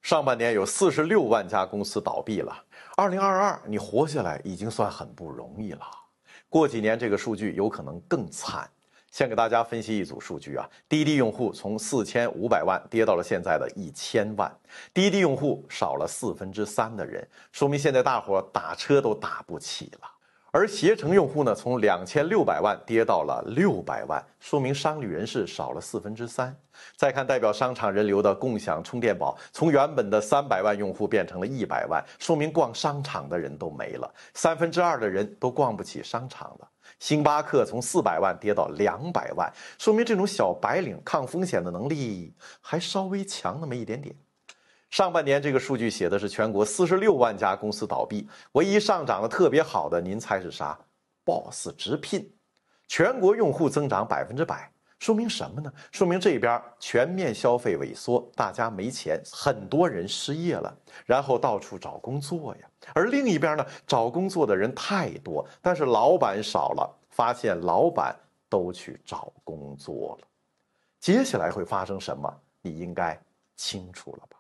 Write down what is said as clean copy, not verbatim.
上半年有46万家公司倒闭了，2022你活下来已经算很不容易了。过几年这个数据有可能更惨。先给大家分析一组数据啊，滴滴用户从4500万跌到了现在的1000万，滴滴用户少了3%的人，说明现在大伙打车都打不起了。而携程用户呢，从2600万跌到了600万，说明商旅人士少了3%。再看代表商场人流的共享充电宝，从原本的300万用户变成了100万，说明逛商场的人都没了，2/3的人都逛不起商场了。星巴克从400万跌到200万，说明这种小白领抗风险的能力还稍微强那么一点点。上半年这个数据写的是全国46万家公司倒闭，唯一上涨的特别好的，您猜是啥 ？Boss 直聘，全国用户增长100%，说明什么呢？说明这边全面消费萎缩，大家没钱，很多人失业了，然后到处找工作呀。而另一边呢，找工作的人太多，但是老板少了，发现老板都去找工作了。接下来会发生什么？你应该清楚了吧？